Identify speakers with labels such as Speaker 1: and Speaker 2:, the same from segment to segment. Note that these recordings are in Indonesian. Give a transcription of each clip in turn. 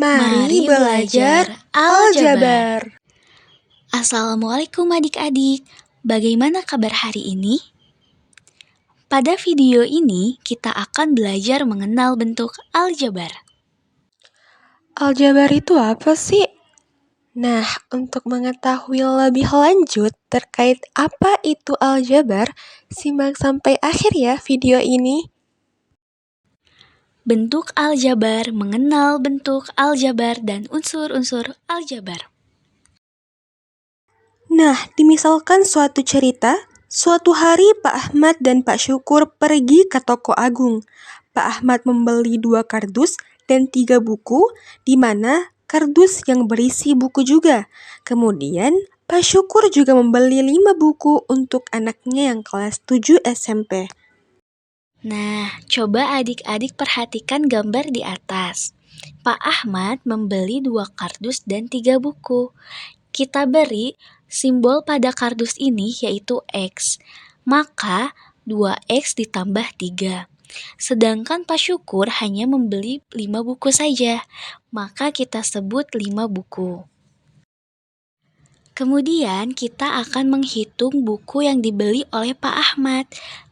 Speaker 1: Mari belajar aljabar.
Speaker 2: Assalamualaikum adik-adik, bagaimana kabar hari ini? Pada video ini kita akan belajar mengenal bentuk aljabar.
Speaker 1: Aljabar itu apa sih? Nah, untuk mengetahui lebih lanjut terkait apa itu aljabar, simak sampai akhir ya video ini.
Speaker 2: Bentuk aljabar, mengenal bentuk aljabar dan unsur-unsur aljabar.
Speaker 1: Nah, dimisalkan suatu cerita, suatu hari Pak Ahmad dan Pak Syukur pergi ke toko agung. Pak Ahmad membeli 2 kardus dan 3 buku, di mana kardus yang berisi buku juga. Kemudian, Pak Syukur juga membeli 5 buku untuk anaknya yang kelas 7 SMP.
Speaker 2: Nah, coba adik-adik perhatikan gambar di atas. Pak Ahmad membeli 2 kardus dan 3 buku. Kita beri simbol pada kardus ini yaitu X. Maka 2X ditambah 3. Sedangkan Pak Syukur hanya membeli 5 buku saja. Maka kita sebut 5 buku. Kemudian kita akan menghitung buku yang dibeli oleh Pak Ahmad.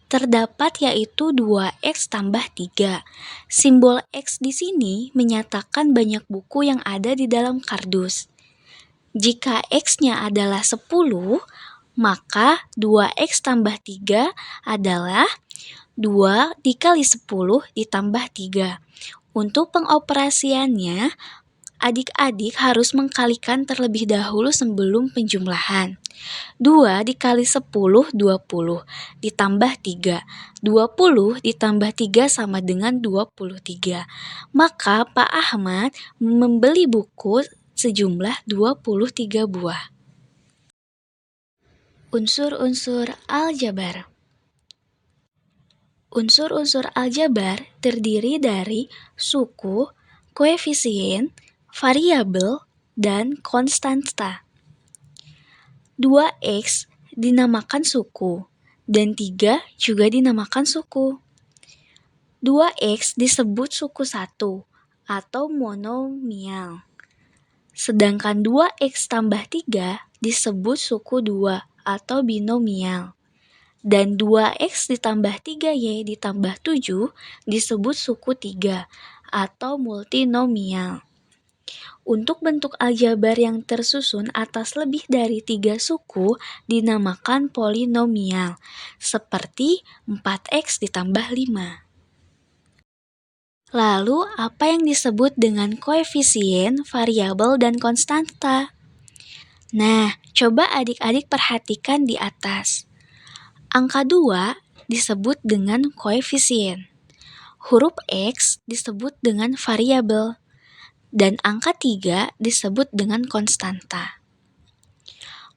Speaker 2: Terdapat yaitu 2X tambah 3. Simbol X di sini menyatakan banyak buku yang ada di dalam kardus. Jika X-nya adalah 10, maka 2X tambah 3 adalah 2 dikali 10 ditambah 3. Untuk pengoperasiannya, adik-adik harus mengkalikan terlebih dahulu sebelum penjumlahan. 2 dikali 10, 20, ditambah 3. 20 ditambah 3 sama dengan 23. Maka Pak Ahmad membeli buku sejumlah 23 buah. Unsur-unsur aljabar. Unsur-unsur aljabar terdiri dari suku, koefisien, variabel, dan konstanta. 2X dinamakan suku, dan 3 juga dinamakan suku. 2X disebut suku 1 atau monomial. Sedangkan 2X tambah 3 disebut suku 2 atau binomial. Dan 2X ditambah 3Y ditambah 7 disebut suku 3 atau multinomial. Untuk bentuk aljabar yang tersusun atas lebih dari 3 suku dinamakan polinomial, seperti 4X ditambah 5. Lalu, apa yang disebut dengan koefisien, variabel, dan konstanta? Nah, coba adik-adik perhatikan di atas. Angka 2 disebut dengan koefisien. Huruf X disebut dengan variabel. Dan angka 3 disebut dengan konstanta.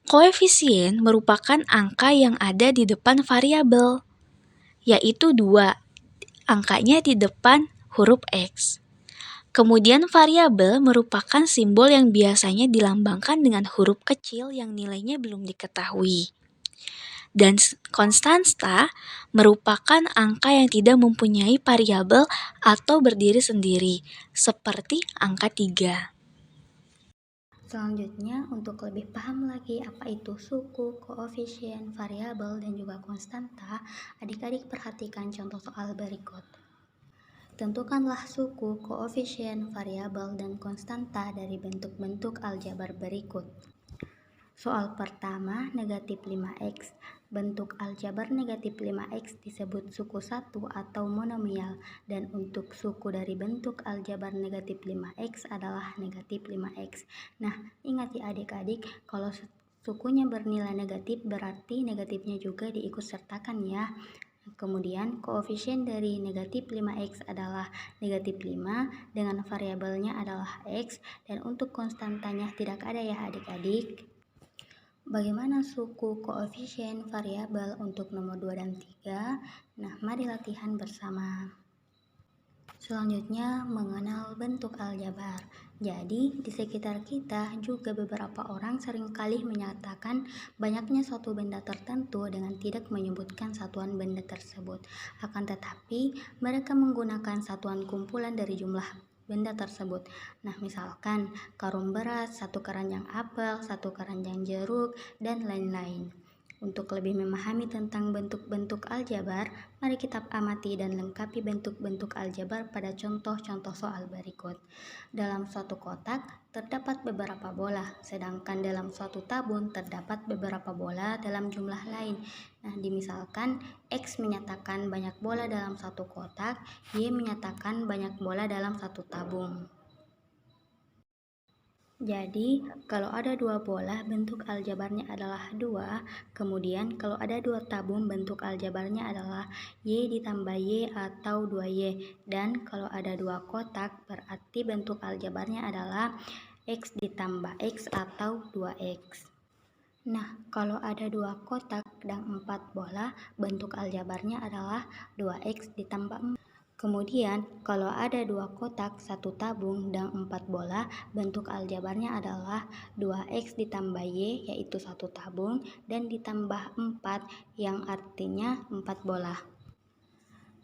Speaker 2: Koefisien merupakan angka yang ada di depan variabel, yaitu 2. Angkanya di depan huruf X. Kemudian variabel merupakan simbol yang biasanya dilambangkan dengan huruf kecil yang nilainya belum diketahui. Dan konstanta merupakan angka yang tidak mempunyai variabel atau berdiri sendiri, seperti angka 3.
Speaker 3: Selanjutnya, untuk lebih paham lagi apa itu suku, koefisien, variabel, dan juga konstanta, adik-adik perhatikan contoh soal berikut. Tentukanlah suku, koefisien, variabel, dan konstanta dari bentuk-bentuk aljabar berikut. Soal pertama, negatif 5X. Bentuk aljabar negatif 5X disebut suku 1 atau monomial, dan untuk suku dari bentuk aljabar negatif 5X adalah negatif 5X. Nah, ingat ya adik-adik, kalau sukunya bernilai negatif berarti negatifnya juga diikutsertakan ya. Kemudian koefisien dari negatif 5X adalah negatif 5 dengan variabelnya adalah X, dan untuk konstantanya tidak ada ya adik-adik. Bagaimana suku, koefisien, variabel untuk nomor 2 dan 3? Nah, mari latihan bersama. Selanjutnya, mengenal bentuk aljabar. Jadi, di sekitar kita juga beberapa orang seringkali menyatakan banyaknya suatu benda tertentu dengan tidak menyebutkan satuan benda tersebut. Akan tetapi, mereka menggunakan satuan kumpulan dari jumlah benda tersebut. Nah, misalkan karung beras, 1 keranjang apel, 1 keranjang jeruk, dan lain-lain. Untuk lebih memahami tentang bentuk-bentuk aljabar, mari kita amati dan lengkapi bentuk-bentuk aljabar pada contoh-contoh soal berikut. Dalam suatu kotak terdapat beberapa bola, sedangkan dalam suatu tabung terdapat beberapa bola dalam jumlah lain. Nah, dimisalkan X menyatakan banyak bola dalam satu kotak, Y menyatakan banyak bola dalam satu tabung. Jadi, kalau ada 2 bola, bentuk aljabarnya adalah 2. Kemudian, kalau ada 2 tabung, bentuk aljabarnya adalah Y ditambah Y atau 2Y. Dan kalau ada 2 kotak, berarti bentuk aljabarnya adalah X ditambah X atau 2X. Nah, kalau ada 2 kotak dan 4 bola, bentuk aljabarnya adalah 2X ditambah 4. Kemudian, kalau ada 2 kotak, 1 tabung, dan 4 bola, bentuk aljabarnya adalah 2X ditambah Y, yaitu 1 tabung, dan ditambah 4, yang artinya 4 bola.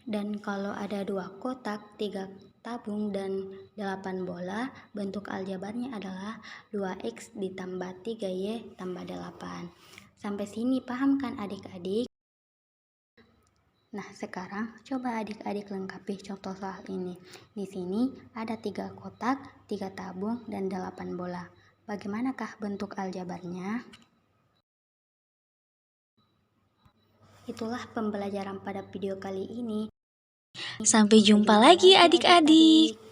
Speaker 3: Dan kalau ada 2 kotak, 3 tabung, dan 8 bola, bentuk aljabarnya adalah 2X ditambah 3Y tambah 8. Sampai sini paham kan adik-adik? Nah, sekarang coba adik-adik lengkapi contoh soal ini. Di sini ada 3 kotak, 3 tabung, dan 8 bola. Bagaimanakah bentuk aljabarnya? Itulah pembelajaran pada video kali ini.
Speaker 2: Sampai jumpa lagi adik-adik.